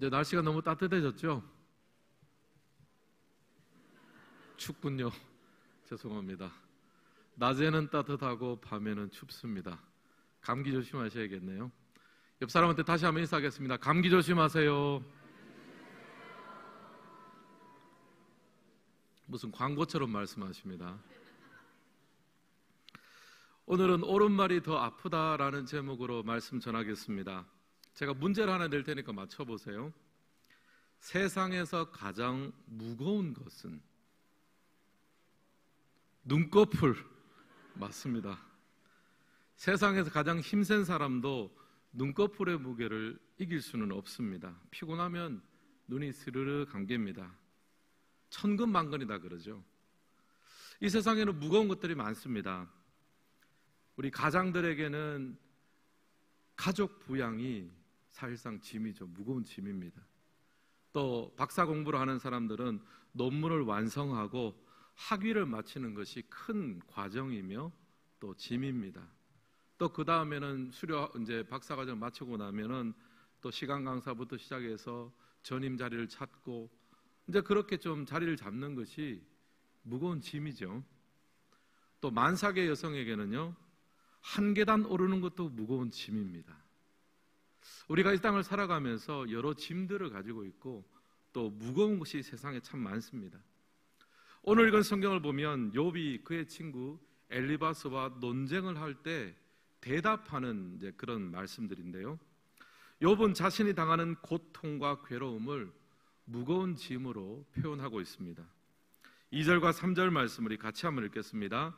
이제 날씨가 너무 따뜻해졌죠? 춥군요. 죄송합니다. 낮에는 따뜻하고 밤에는 춥습니다. 감기 조심하셔야겠네요. 옆 사람한테 다시 한번 인사하겠습니다. 감기 조심하세요. 무슨 광고처럼 말씀하십니다. 오늘은 오른말이 더 아프다라는 제목으로 말씀 전하겠습니다. 제가 문제를 하나 낼 테니까 맞춰보세요. 세상에서 가장 무거운 것은 눈꺼풀. 맞습니다. 세상에서 가장 힘센 사람도 눈꺼풀의 무게를 이길 수는 없습니다. 피곤하면 눈이 스르르 감깁니다. 천근만근이다 그러죠. 이 세상에는 무거운 것들이 많습니다. 우리 가장들에게는 가족 부양이 사실상 짐이죠. 무거운 짐입니다. 또 박사 공부를 하는 사람들은 논문을 완성하고 학위를 마치는 것이 큰 과정이며 또 짐입니다. 또 그 다음에는 이제 박사 과정을 마치고 나면은 또 시간 강사부터 시작해서 전임 자리를 찾고 이제 그렇게 좀 자리를 잡는 것이 무거운 짐이죠. 또 만삭의 여성에게는요, 한 계단 오르는 것도 무거운 짐입니다. 우리가 이 땅을 살아가면서 여러 짐들을 가지고 있고 또 무거운 것이 세상에 참 많습니다. 오늘 읽은 성경을 보면 욥이 그의 친구 엘리바스와 논쟁을 할 때 대답하는 이제 그런 말씀들인데요. 욥은 자신이 당하는 고통과 괴로움을 무거운 짐으로 표현하고 있습니다. 2절과 3절 말씀을 같이 한번 읽겠습니다.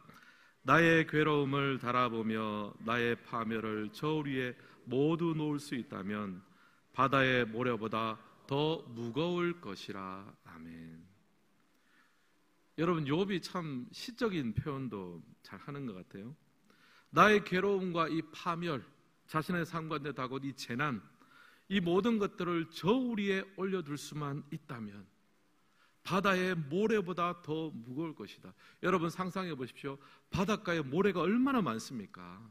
나의 괴로움을 달아보며 나의 파멸을 저울 위에 모두 놓을 수 있다면 바다의 모래보다 더 무거울 것이라. 아멘. 여러분, 욥이 참 시적인 표현도 잘 하는 것 같아요. 나의 괴로움과 이 파멸, 자신의 삶과 다가온 이 재난, 이 모든 것들을 저울 위에 올려둘 수만 있다면 바다의 모래보다 더 무거울 것이다. 여러분 상상해 보십시오. 바닷가에 모래가 얼마나 많습니까?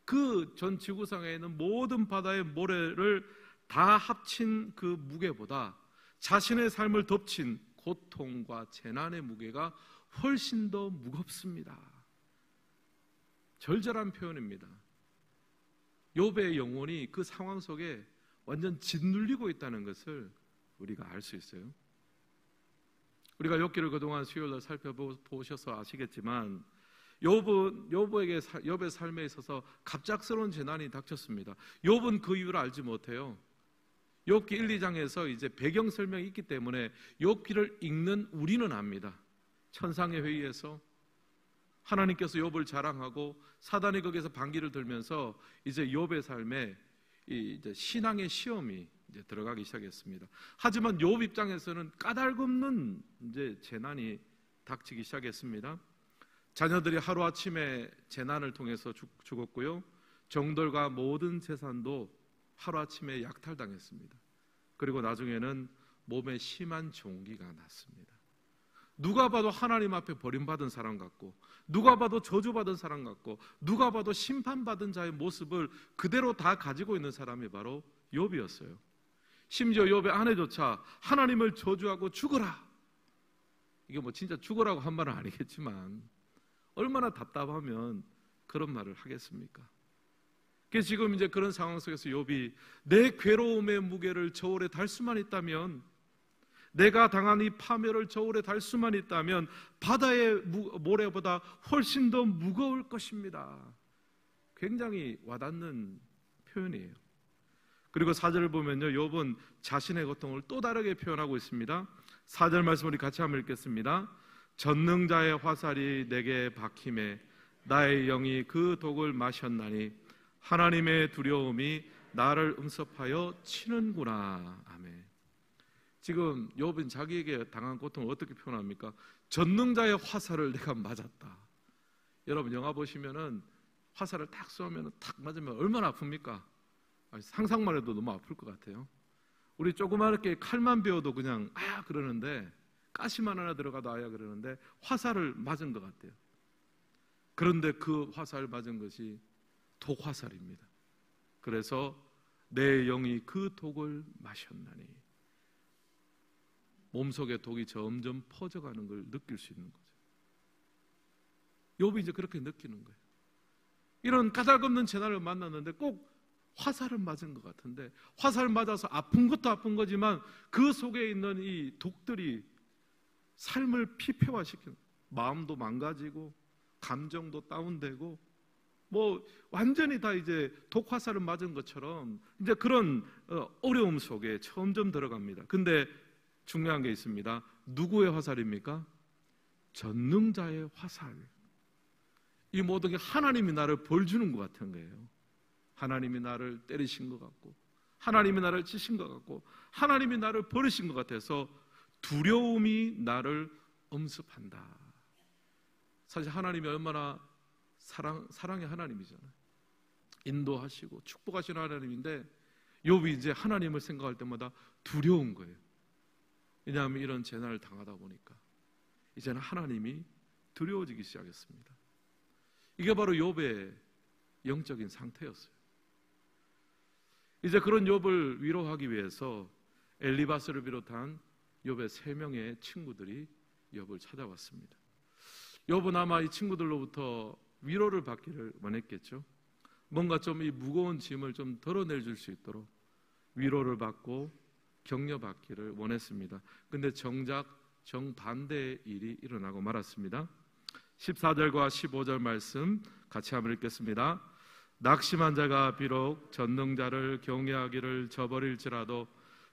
그 전 지구상에 있는 모든 바다의 모래를 다 합친 그 무게보다 자신의 삶을 덮친 고통과 재난의 무게가 훨씬 더 무겁습니다. 절절한 표현입니다. 욥의 영혼이 그 상황 속에 완전 짓눌리고 있다는 것을 우리가 알 수 있어요. 우리가 욥기를 그동안 수요일날 살펴보셔서 아시겠지만 욥의 삶에 있어서 갑작스러운 재난이 닥쳤습니다. 욥은 그 이유를 알지 못해요. 욥기 1, 2장에서 이제 배경 설명이 있기 때문에 욥기를 읽는 우리는 압니다. 천상의 회의에서 하나님께서 욥을 자랑하고 사단이 거기에서 반기를 들면서 이제 욥의 삶에 이제 신앙의 시험이 이제 들어가기 시작했습니다. 하지만 욥 입장에서는 까닭없는 이제 재난이 닥치기 시작했습니다. 자녀들이 하루아침에 재난을 통해서 죽었고요. 정돌과 모든 재산도 하루아침에 약탈당했습니다. 그리고 나중에는 몸에 심한 종기가 났습니다. 누가 봐도 하나님 앞에 버림받은 사람 같고, 누가 봐도 저주받은 사람 같고, 누가 봐도 심판받은 자의 모습을 그대로 다 가지고 있는 사람이 바로 욥이었어요. 심지어 욥의 아내조차 하나님을 저주하고 죽어라, 이게 뭐 진짜 죽어라고 한 말은 아니겠지만 얼마나 답답하면 그런 말을 하겠습니까? 그래서 지금 이제 그런 상황 속에서 욥이 내 괴로움의 무게를 저울에 달 수만 있다면, 내가 당한 이 파멸을 저울에 달 수만 있다면 바다의 모래보다 훨씬 더 무거울 것입니다. 굉장히 와닿는 표현이에요. 그리고 4절을 보면요, 욥은 자신의 고통을 또 다르게 표현하고 있습니다. 4절 말씀 우리 같이 한번 읽겠습니다. 전능자의 화살이 내게 박힘에 나의 영이 그 독을 마셨나니 하나님의 두려움이 나를 음습하여 치는구나. 아멘. 지금 욥은 자기에게 당한 고통을 어떻게 표현합니까? 전능자의 화살을 내가 맞았다. 여러분 영화 보시면은 화살을 탁 쏘면 탁 맞으면 얼마나 아픕니까? 상상만 해도 너무 아플 것 같아요. 우리 조그맣게 칼만 베어도 그냥 아야 그러는데, 가시만 하나 들어가도 아야 그러는데 화살을 맞은 것 같아요. 그런데 그 화살 맞은 것이 독화살입니다. 그래서 내 영이 그 독을 마셨나니. 몸속에 독이 점점 퍼져가는 걸 느낄 수 있는 거죠. 욥이 이제 그렇게 느끼는 거예요. 이런 까닭없는 재난을 만났는데 꼭 화살을 맞은 것 같은데, 화살을 맞아서 아픈 것도 아픈 거지만 그 속에 있는 이 독들이 삶을 피폐화시키는, 마음도 망가지고 감정도 다운되고 뭐 완전히 다 이제 독화살을 맞은 것처럼 이제 그런 어려움 속에 점점 들어갑니다. 근데 중요한 게 있습니다. 누구의 화살입니까? 전능자의 화살. 이 모든 게 하나님이 나를 벌 주는 것 같은 거예요. 하나님이 나를 때리신 것 같고, 하나님이 나를 치신 것 같고, 하나님이 나를 버리신 것 같아서 두려움이 나를 엄습한다. 사실 하나님이 얼마나 사랑의 하나님이잖아요. 인도하시고 축복하시는 하나님인데, 욥이 이제 하나님을 생각할 때마다 두려운 거예요. 왜냐하면 이런 재난을 당하다 보니까 이제는 하나님이 두려워지기 시작했습니다. 이게 바로 욥의 영적인 상태였어요. 이제 그런 욥을 위로하기 위해서 엘리바스를 비롯한 욥의 3명의 친구들이 욥을 찾아왔습니다. 욥은 아마 이 친구들로부터 위로를 받기를 원했겠죠. 뭔가 좀 이 무거운 짐을 좀 덜어낼 줄 수 있도록 위로를 받고 격려받기를 원했습니다. 근데 정작 정반대의 일이 일어나고 말았습니다. 14절과 15절 말씀 같이 한번 읽겠습니다. 낙심한 자가 비록 전능자를 경외하기를 저버릴지라도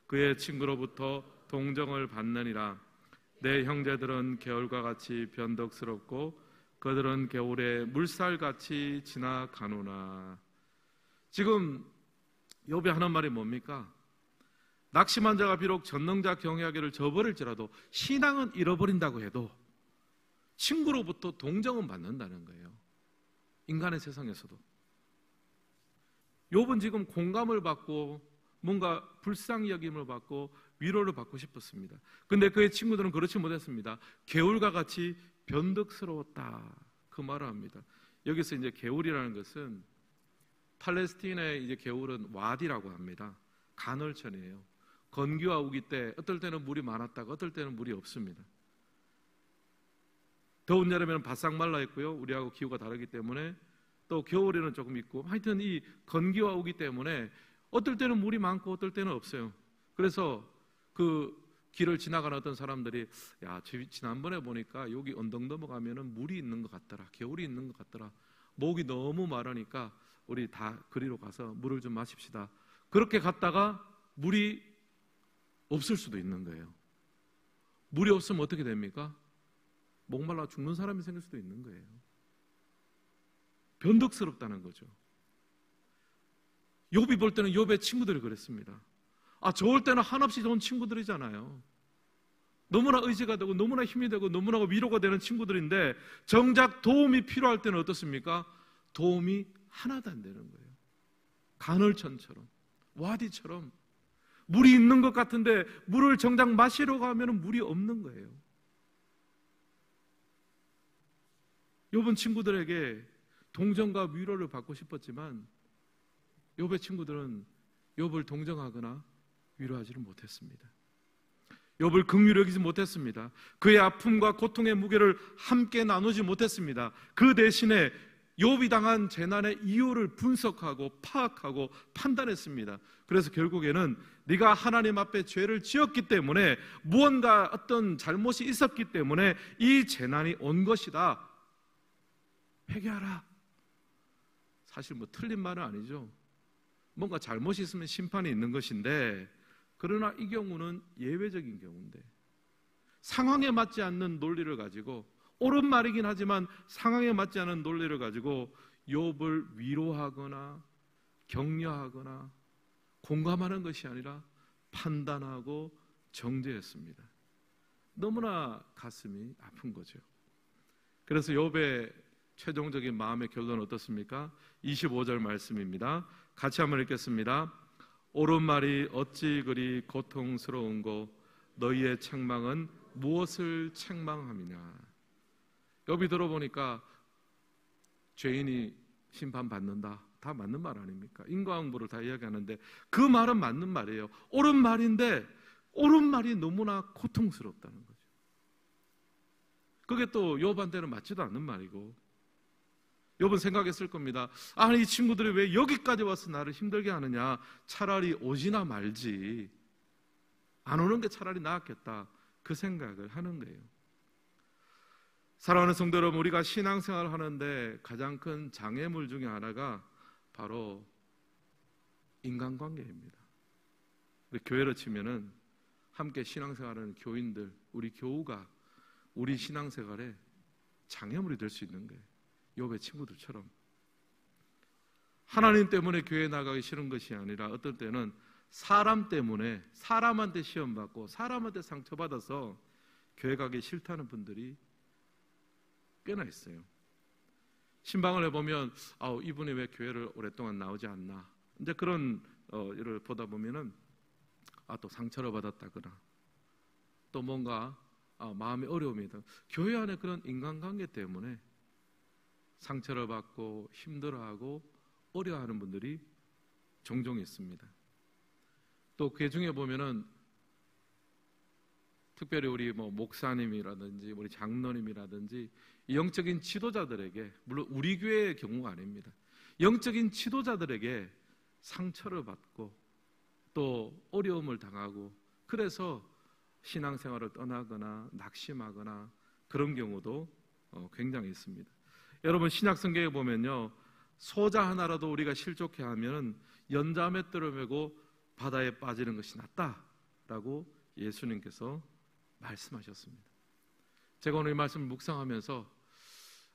그의 친구로부터 동정을 받느니라. 내 형제들은 겨울과 같이 변덕스럽고 그들은 겨울에 물살같이 지나가노나. 지금 욥이 하는 말이 뭡니까? 낙심한 자가 비록 전능자 경외하기를 저버릴지라도 신앙은 잃어버린다고 해도 친구로부터 동정은 받는다는 거예요. 인간의 세상에서도. 욥은 지금 공감을 받고 뭔가 불쌍히 여김을 받고 위로를 받고 싶었습니다. 근데 그의 친구들은 그렇지 못했습니다. 개울과 같이 변덕스러웠다, 그 말을 합니다. 여기서 이제 개울이라는 것은 팔레스틴의 이제 개울은 와디라고 합니다. 간헐천이에요. 건기와 우기 때 어떨 때는 물이 많았다가 어떨 때는 물이 없습니다. 더운 여름에는 바싹 말라 있고요. 우리하고 기후가 다르기 때문에 또 겨울에는 조금 있고, 하여튼 이 건기와 우기 때문에 어떨 때는 물이 많고 어떨 때는 없어요. 그래서 그 길을 지나가는 어떤 사람들이, 야, 지난번에 보니까 여기 언덕 넘어가면은 물이 있는 것 같더라, 겨울이 있는 것 같더라, 목이 너무 마르니까 우리 다 그리로 가서 물을 좀 마십시다. 그렇게 갔다가 물이 없을 수도 있는 거예요. 물이 없으면 어떻게 됩니까? 목말라 죽는 사람이 생길 수도 있는 거예요. 변덕스럽다는 거죠. 욥이 볼 때는 욥의 친구들이 그랬습니다. 좋을 때는 한없이 좋은 친구들이잖아요. 너무나 의지가 되고 너무나 힘이 되고 너무나 위로가 되는 친구들인데 정작 도움이 필요할 때는 어떻습니까? 도움이 하나도 안 되는 거예요. 간헐천처럼, 와디처럼 물이 있는 것 같은데 물을 정작 마시러 가면 물이 없는 거예요. 욥은 친구들에게 동정과 위로를 받고 싶었지만 욥의 친구들은 욥을 동정하거나 위로하지를 못했습니다. 욥을 긍휼히 여기지 못했습니다. 그의 아픔과 고통의 무게를 함께 나누지 못했습니다. 그 대신에 욥이 당한 재난의 이유를 분석하고 파악하고 판단했습니다. 그래서 결국에는 네가 하나님 앞에 죄를 지었기 때문에, 무언가 어떤 잘못이 있었기 때문에 이 재난이 온 것이다, 회개하라. 사실 뭐 틀린 말은 아니죠. 뭔가 잘못이 있으면 심판이 있는 것인데, 그러나 이 경우는 예외적인 경우인데 상황에 맞지 않는 논리를 가지고, 옳은 말이긴 하지만 상황에 맞지 않은 논리를 가지고 욥을 위로하거나 격려하거나 공감하는 것이 아니라 판단하고 정죄했습니다. 너무나 가슴이 아픈 거죠. 그래서 욥의 최종적인 마음의 결론은 어떻습니까? 25절 말씀입니다. 같이 한번 읽겠습니다. 옳은 말이 어찌 그리 고통스러운고 너희의 책망은 무엇을 책망함이냐. 욥이 들어보니까 죄인이 심판받는다, 다 맞는 말 아닙니까? 인과응보를 다 이야기하는데 그 말은 맞는 말이에요. 옳은 말인데 옳은 말이 너무나 고통스럽다는 거죠. 그게 또 욥한테는 맞지도 않는 말이고, 욥은 생각했을 겁니다. 아니, 이 친구들이 왜 여기까지 와서 나를 힘들게 하느냐, 차라리 오지나 말지, 안 오는 게 차라리 나았겠다, 그 생각을 하는 거예요. 사랑하는 성도 여러분, 우리가 신앙생활을 하는데 가장 큰 장애물 중에 하나가 바로 인간관계입니다. 우리 교회로 치면은 함께 신앙생활하는 교인들, 우리 교우가 우리 신앙생활에 장애물이 될 수 있는 거예요. 욥의 친구들처럼. 하나님 때문에 교회에 나가기 싫은 것이 아니라 어떤 때는 사람 때문에, 사람한테 시험받고 사람한테 상처받아서 교회 가기 싫다는 분들이 꽤나 있어요. 신방을 해보면 이분이 왜 교회를 오랫동안 나오지 않나, 이제 그런 일을 보다 보면은 또 상처를 받았다거나 또 뭔가 마음의 어려움이 있다. 교회 안에 그런 인간관계 때문에 상처를 받고 힘들어하고 어려워하는 분들이 종종 있습니다. 또 그 중에 보면은 특별히 우리 목사님이라든지 우리 장로님이라든지 영적인 지도자들에게, 물론 우리 교회의 경우가 아닙니다. 영적인 지도자들에게 상처를 받고 또 어려움을 당하고, 그래서 신앙생활을 떠나거나 낙심하거나 그런 경우도 굉장히 있습니다. 여러분, 신약성경에 보면요, 소자 하나라도 우리가 실족해 하면 연자맷돌을 메고 바다에 빠지는 것이 낫다라고 예수님께서 말씀하셨습니다. 제가 오늘 이 말씀을 묵상하면서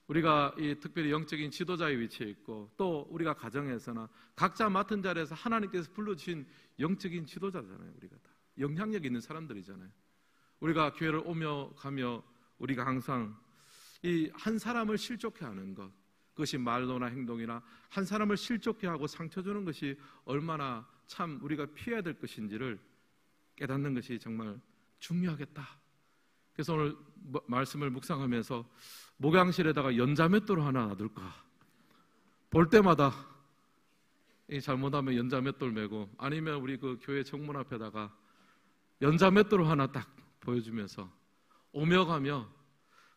우리가 이 특별히 영적인 지도자의 위치에 있고, 또 우리가 가정에서나 각자 맡은 자리에서 하나님께서 불러주신 영적인 지도자잖아요. 우리가 다 영향력 있는 사람들이잖아요. 우리가 교회를 오며 가며 우리가 항상 이 한 사람을 실족해 하는 것, 그것이 말로나 행동이나 한 사람을 실족해 하고 상처 주는 것이 얼마나 참 우리가 피해야 될 것인지를 깨닫는 것이 정말 중요하겠다. 그래서 오늘 말씀을 묵상하면서 목양실에다가 연자맷돌 하나 놔둘까, 볼 때마다 잘못하면 연자맷돌 메고, 아니면 우리 그 교회 정문 앞에다가 연자맷돌 하나 딱 보여주면서 오며 가며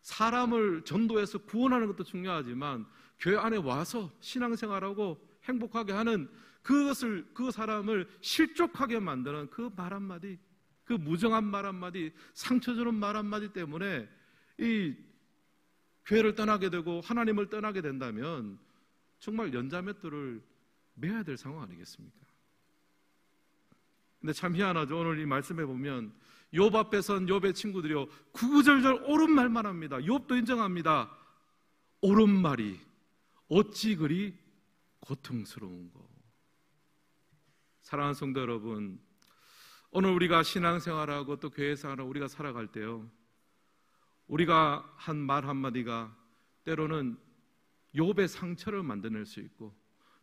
사람을 전도해서 구원하는 것도 중요하지만 교회 안에 와서 신앙생활하고 행복하게 하는 그것을, 그 사람을 실족하게 만드는 그 말 한마디, 그 무정한 말 한마디, 상처 주는 말 한마디 때문에 이 교회를 떠나게 되고 하나님을 떠나게 된다면 정말 연자맷돌을 매야 될 상황 아니겠습니까? 근데 참 희한하죠. 오늘 이 말씀해 보면 욥 앞에 선 욥의 친구들이요, 구구절절 옳은 말만 합니다. 욥도 인정합니다. 옳은 말이 어찌 그리 고통스러운고. 사랑하는 성도 여러분, 오늘 우리가 신앙생활하고 또 교회생활하고 우리가 살아갈 때요, 우리가 한 말 한마디가 때로는 욥의 상처를 만들어낼 수 있고,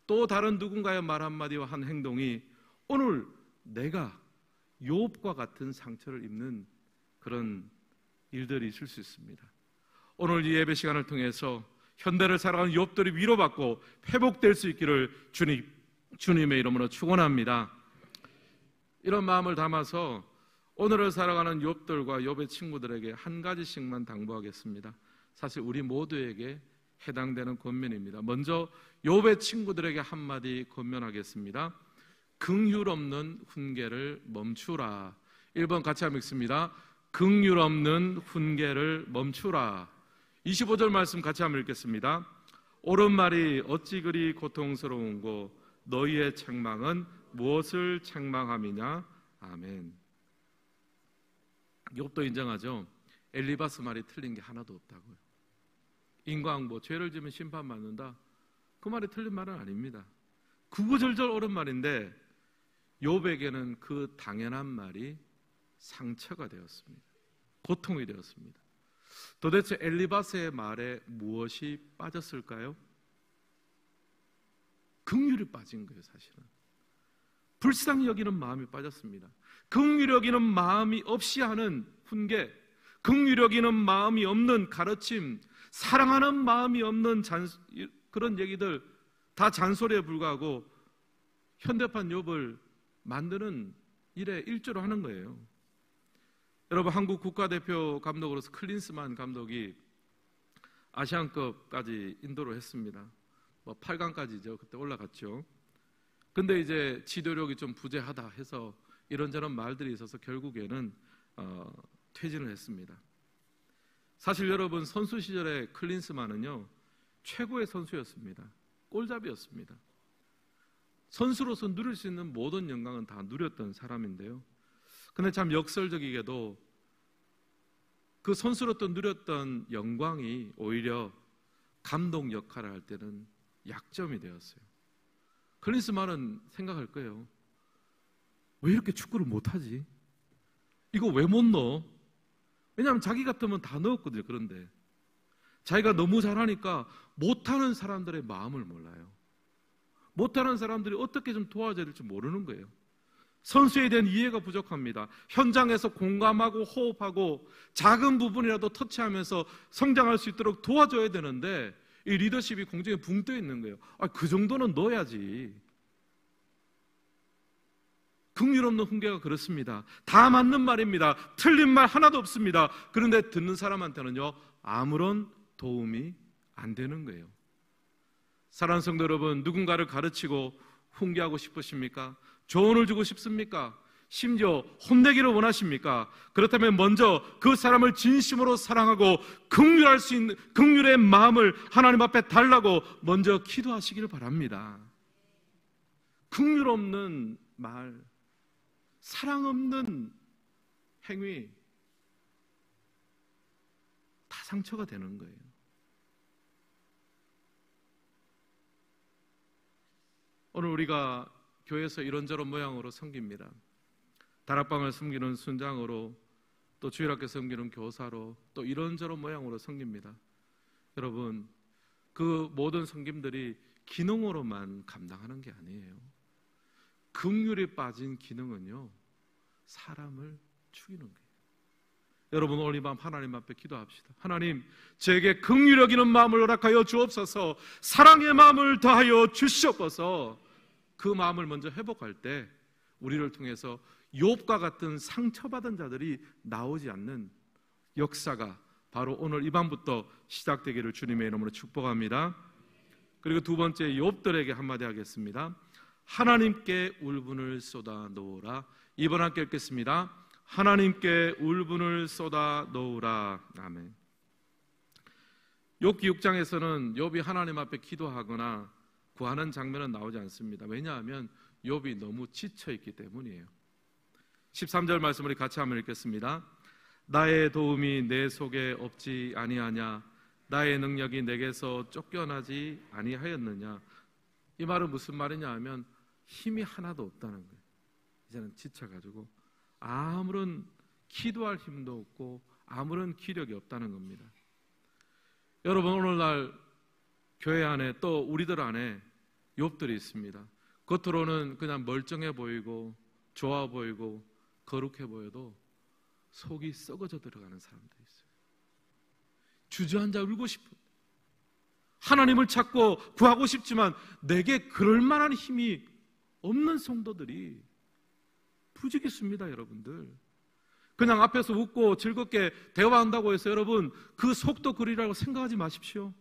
또 다른 누군가의 말 한마디와 한 행동이 오늘 내가 욥과 같은 상처를 입는 그런 일들이 있을 수 있습니다. 오늘 이 예배 시간을 통해서 현대를 살아가는 욥들이 위로받고 회복될 수 있기를 주님의 이름으로 축원합니다. 이런 마음을 담아서 오늘을 살아가는 욥들과 욥의 친구들에게 한 가지씩만 당부하겠습니다. 사실 우리 모두에게 해당되는 권면입니다. 먼저 욥의 친구들에게 한마디 권면하겠습니다. 긍휼 없는 훈계를 멈추라. 1번 같이 한번 읽습니다. 긍휼 없는 훈계를 멈추라. 25절 말씀 같이 한번 읽겠습니다. 옳은 말이 어찌 그리 고통스러운고 너희의 책망은 무엇을 책망함이냐. 아멘. 욥도 인정하죠. 엘리바스 말이 틀린 게 하나도 없다고요. 인과응보, 죄를 지면 심판받는다, 그 말이 틀린 말은 아닙니다. 구구절절 옳은 말인데 욥에게는 그 당연한 말이 상처가 되었습니다. 고통이 되었습니다. 도대체 엘리바스의 말에 무엇이 빠졌을까요? 긍휼이 빠진 거예요. 사실은 불쌍히 여기는 마음이 빠졌습니다. 긍휼히 여기는 마음이 없이 하는 훈계, 긍휼히 여기는 마음이 없는 가르침, 사랑하는 마음이 없는 그런 얘기들, 다 잔소리에 불과하고 현대판 욥을 만드는 일에 일조를 하는 거예요. 여러분, 한국 국가대표 감독으로서 클린스만 감독이 아시안컵까지 인도를 했습니다. 8강까지죠. 그때 올라갔죠. 근데 이제 지도력이 좀 부재하다 해서 이런저런 말들이 있어서 결국에는 퇴진을 했습니다. 사실 여러분, 선수 시절에 클린스만은요, 최고의 선수였습니다. 골잡이였습니다. 선수로서 누릴 수 있는 모든 영광은 다 누렸던 사람인데요. 근데 참 역설적이게도 그 선수로서 누렸던 영광이 오히려 감독 역할을 할 때는 약점이 되었어요. 클린스만은 생각할 거예요. 왜 이렇게 축구를 못하지? 이거 왜 못 넣어? 왜냐하면 자기 같으면 다 넣었거든요. 그런데 자기가 너무 잘하니까 못하는 사람들의 마음을 몰라요. 못하는 사람들이 어떻게 좀 도와줘야 될지 모르는 거예요. 선수에 대한 이해가 부족합니다. 현장에서 공감하고 호흡하고 작은 부분이라도 터치하면서 성장할 수 있도록 도와줘야 되는데 이 리더십이 공중에 붕 떠 있는 거예요. 그 정도는 넣어야지. 긍휼 없는 훈계가 그렇습니다. 다 맞는 말입니다. 틀린 말 하나도 없습니다. 그런데 듣는 사람한테는요, 아무런 도움이 안 되는 거예요. 사랑하는 성도 여러분, 누군가를 가르치고 훈계하고 싶으십니까? 조언을 주고 싶습니까? 심지어 혼내기를 원하십니까? 그렇다면 먼저 그 사람을 진심으로 사랑하고 긍휼할 수 있는 긍휼의 마음을 하나님 앞에 달라고 먼저 기도하시기를 바랍니다. 긍휼 없는 말, 사랑 없는 행위, 다 상처가 되는 거예요. 오늘 우리가 교회에서 이런저런 모양으로 섬깁니다. 다락방을 섬기는 순장으로, 또 주일학교 섬기는 교사로, 또 이런저런 모양으로 섬깁니다. 여러분, 그 모든 섬김들이 기능으로만 감당하는 게 아니에요. 긍휼이 빠진 기능은요, 사람을 죽이는 거예요. 여러분, 오늘 이 밤 하나님 앞에 기도합시다. 하나님, 제게 긍휼히 여기는 마음을 허락하여 주옵소서. 사랑의 마음을 더하여 주시옵소서. 그 마음을 먼저 회복할 때 우리를 통해서 욥과 같은 상처받은 자들이 나오지 않는 역사가 바로 오늘 이 밤부터 시작되기를 주님의 이름으로 축복합니다. 그리고 두 번째, 욥들에게 한마디 하겠습니다. 하나님께 울분을 쏟아 놓으라. 이번 함께 읽겠습니다. 하나님께 울분을 쏟아 놓으라. 아멘. 욥기 6장에서는 욥이 하나님 앞에 기도하거나 구하는 장면은 나오지 않습니다. 왜냐하면 욥이 너무 지쳐있기 때문이에요. 13절 말씀을 같이 한번 읽겠습니다. 나의 도움이 내 속에 없지 아니하냐? 나의 능력이 내게서 쫓겨나지 아니하였느냐? 이 말은 무슨 말이냐 하면 힘이 하나도 없다는 거예요. 이제는 지쳐가지고 아무런 기도할 힘도 없고 아무런 기력이 없다는 겁니다. 여러분, 오늘날 교회 안에 또 우리들 안에 욥들이 있습니다. 겉으로는 그냥 멀쩡해 보이고 좋아 보이고 거룩해 보여도 속이 썩어져 들어가는 사람들이 있어요. 주저앉아 울고 싶어. 하나님을 찾고 구하고 싶지만 내게 그럴 만한 힘이 없는 성도들이 부지기수입니다. 여러분들, 그냥 앞에서 웃고 즐겁게 대화한다고 해서 여러분 그 속도 그리라고 생각하지 마십시오.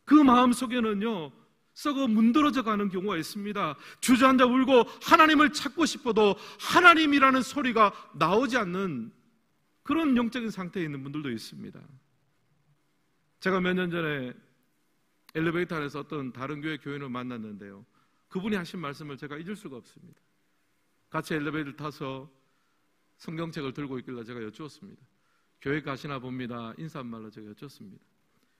그 마음속에는요 썩어 문드러져 가는 경우가 있습니다. 주저앉아 울고 하나님을 찾고 싶어도 하나님이라는 소리가 나오지 않는 그런 영적인 상태에 있는 분들도 있습니다. 제가 몇 년 전에 엘리베이터 안에서 어떤 다른 교회 교인을 만났는데요, 그분이 하신 말씀을 제가 잊을 수가 없습니다. 같이 엘리베이터를 타서 성경책을 들고 있길래 제가 여쭈었습니다. 교회 가시나 봅니다. 인사말로 제가 여쭈었습니다.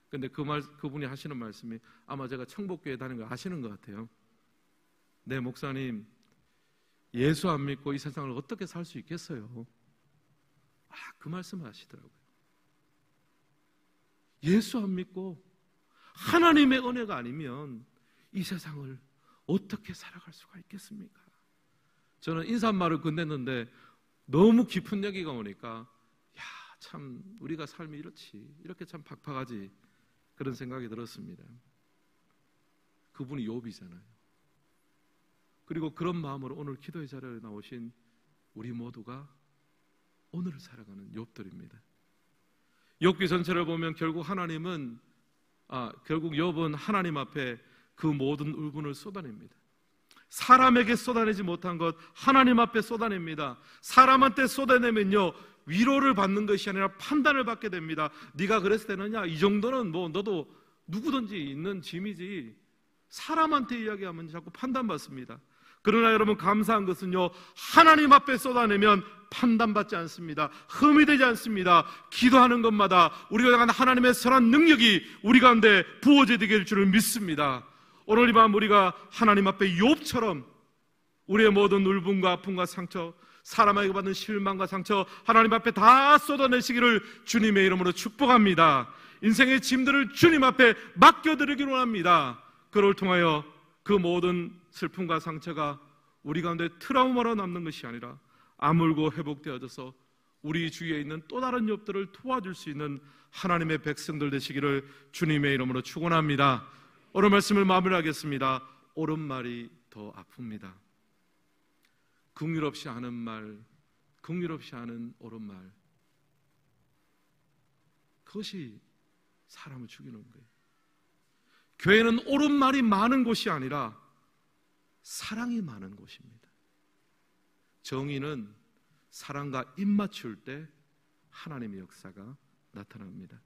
근데 그분이 하시는 말씀이 아마 제가 청복교회 다니는 걸 아시는 것 같아요. 네, 목사님, 예수 안 믿고 이 세상을 어떻게 살 수 있겠어요? 그 말씀을 하시더라고요. 예수 안 믿고 하나님의 은혜가 아니면 이 세상을 어떻게 살아갈 수가 있겠습니까? 저는 인사말을 건넸는데 너무 깊은 얘기가 오니까 참 우리가 삶이 이렇지, 이렇게 참 팍팍하지, 그런 생각이 들었습니다. 그분이 욥이잖아요. 그리고 그런 마음으로 오늘 기도의 자리에 나오신 우리 모두가 오늘을 살아가는 욥들입니다. 욥기 전체를 보면 결국 결국 욥은 하나님 앞에 그 모든 울분을 쏟아냅니다. 사람에게 쏟아내지 못한 것 하나님 앞에 쏟아냅니다. 사람한테 쏟아내면요 위로를 받는 것이 아니라 판단을 받게 됩니다. 네가 그랬을 때는야 이 정도는 뭐 너도 누구든지 있는 짐이지, 사람한테 이야기하면 자꾸 판단받습니다. 그러나 여러분 감사한 것은요 하나님 앞에 쏟아내면 판단받지 않습니다. 흠이 되지 않습니다. 기도하는 것마다 우리가 향한 하나님의 선한 능력이 우리 가운데 부어져야 될 줄을 믿습니다. 오늘 이 밤 우리가 하나님 앞에 욥처럼 우리의 모든 울분과 아픔과 상처, 사람에게 받은 실망과 상처 하나님 앞에 다 쏟아내시기를 주님의 이름으로 축복합니다. 인생의 짐들을 주님 앞에 맡겨드리기로 합니다. 그를 통하여 그 모든 슬픔과 상처가 우리 가운데 트라우마로 남는 것이 아니라 아물고 회복되어져서 우리 주위에 있는 또 다른 욥들을 도와줄 수 있는 하나님의 백성들 되시기를 주님의 이름으로 축원합니다. 오늘 말씀을 마무리하겠습니다. 옳은 말이 더 아픕니다. 긍휼 없이 하는 말, 긍휼 없이 하는 옳은 말, 그것이 사람을 죽이는 거예요. 교회는 옳은 말이 많은 곳이 아니라 사랑이 많은 곳입니다. 정의는 사랑과 입맞출 때 하나님의 역사가 나타납니다.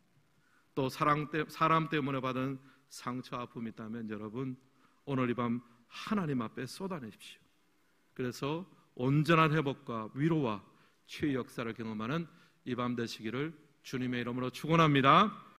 또 사람 때문에 받은 상처, 아픔이 있다면 여러분 오늘 이 밤 하나님 앞에 쏟아내십시오. 그래서 온전한 회복과 위로와 치유의 역사를 경험하는 이 밤 되시기를 주님의 이름으로 축원합니다.